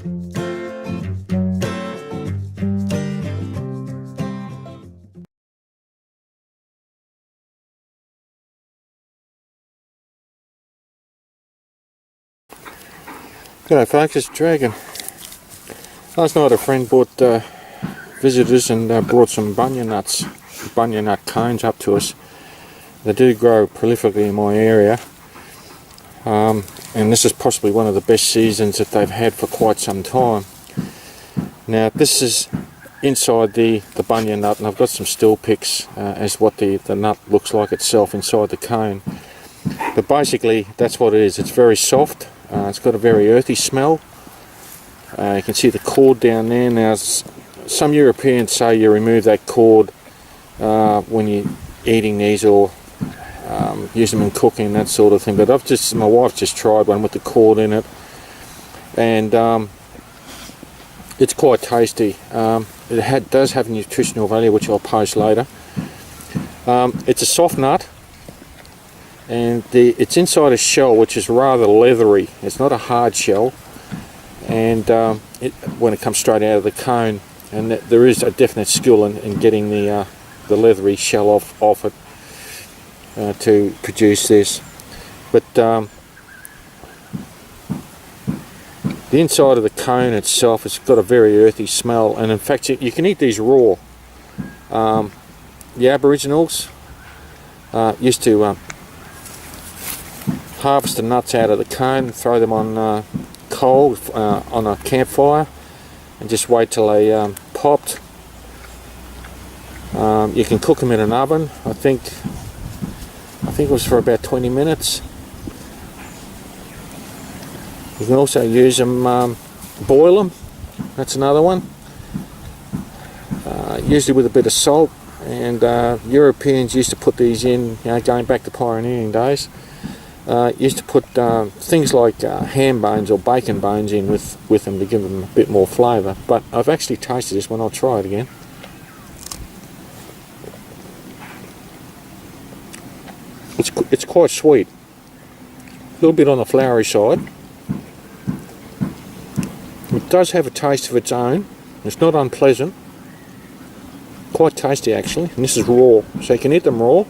G'day folks, it's Dragon. Last night a friend visited us and brought some bunya nuts, bunya nut cones up to us. They do grow prolifically in my area, and this is possibly one of the best seasons that they've had for quite some time. Now this is inside the bunya nut, and I've got some still pics as what the nut looks like itself inside the cone. But basically that's what it is. It's very soft. It's got a very earthy smell. You can see the cord down there. Now some Europeans say you remove that cord when you're eating these, or use them in cooking, that sort of thing. But my wife just tried one with the cord in it, and it's quite tasty. It does have nutritional value, which I'll post later. It's a soft nut, and it's inside a shell which is rather leathery. It's not a hard shell, and when it comes straight out of the cone, and there is a definite skill in getting the leathery shell off it to produce this. But the inside of the cone itself, it's got a very earthy smell, and in fact you can eat these raw. The Aboriginals used to harvest the nuts out of the cone, throw them on coal on a campfire, and just wait till they popped. You can cook them in an oven. I think it was for about 20 minutes. You can also use them, boil them. That's another one. Usually with a bit of salt. And Europeans used to put these in, going back to pioneering days. Used to put things like ham bones or bacon bones in with them to give them a bit more flavour. But I've actually tasted this one. I'll try it again. It's quite sweet. A little bit on the floury side. It does have a taste of its own. It's not unpleasant. Quite tasty actually. And this is raw, so you can eat them raw.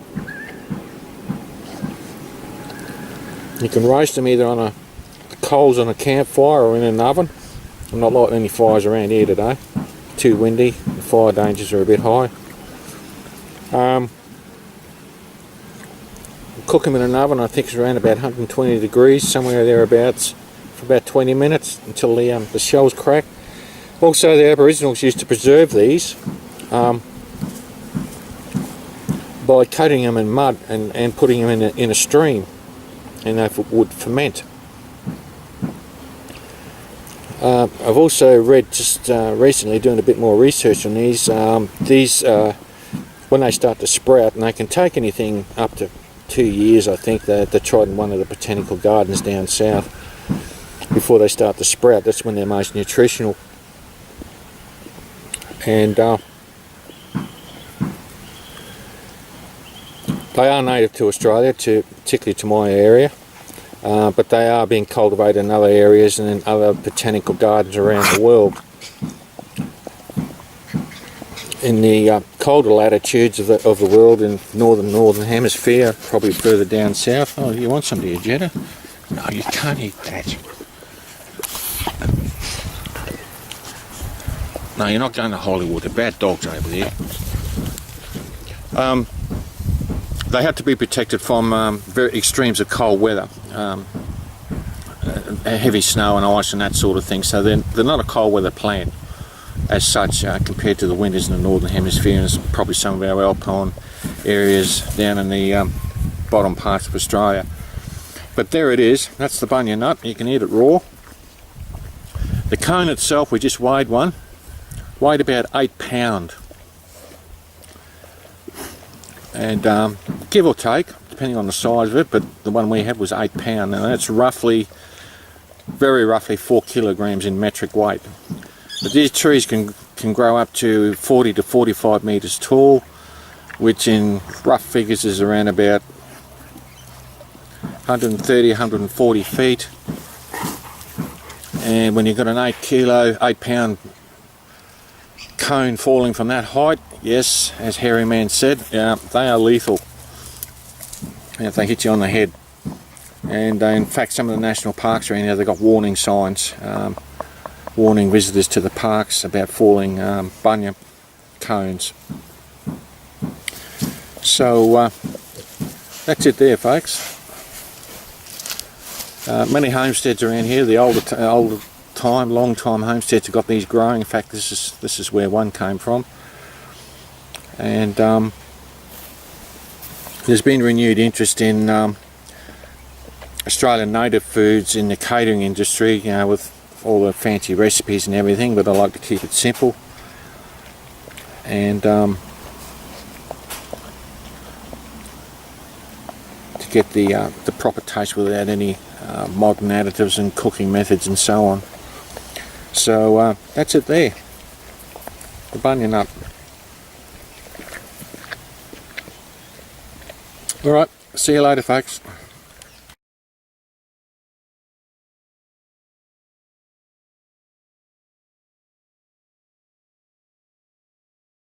You can roast them either on the coals on a campfire or in an oven. I'm not lighting any fires around here today. Too windy. The fire dangers are a bit high. Cook them in an oven. I think it's around about 120 degrees, somewhere thereabouts, for about 20 minutes until the shells crack. Also, the Aboriginals used to preserve these by coating them in mud and putting them in a stream, and they would ferment. I've also read just recently, doing a bit more research on these, when they start to sprout, and they can take anything up to 2 years, I think. They tried in one of the botanical gardens down south. Before they start to sprout, that's when they're most nutritional. And they are native to Australia, particularly to my area, but they are being cultivated in other areas and in other botanical gardens around the world. In the colder latitudes of the world, in northern hemisphere, probably further down south. Oh, you want some, do you, Jetta? No, you can't eat that. No, you're not going to Hollywood. They're bad dogs over there. They have to be protected from very extremes of cold weather, heavy snow and ice and that sort of thing. So they're not a cold weather plant as such, compared to the winters in the northern hemisphere, and probably some of our alpine areas down in the bottom parts of Australia. But there it is. That's the bunya nut. You can eat it raw. The cone itself, we just weighed one. Weighed about 8 pounds. And give or take, depending on the size of it, but the one we had was 8 pounds. Now that's very roughly 4 kilograms in metric weight. But these trees can grow up to 40 to 45 meters tall, which in rough figures is around about 130, 140 feet. And when you've got an 8 pound cone falling from that height, yes, as Hairy Man said, they are lethal if they hit you on the head. And in fact, some of the national parks around here, they've got warning signs, warning visitors to the parks about falling bunya cones. So that's it there, folks. Many homesteads around here, the long time homesteads have got these growing. In fact, this is where one came from. And there's been renewed interest in Australian native foods in the catering industry, you know, with all the fancy recipes and everything, but I like to keep it simple. And to get the proper taste without any modern additives and cooking methods and so on. So that's it there, the bunya nut. Alright, see you later, folks.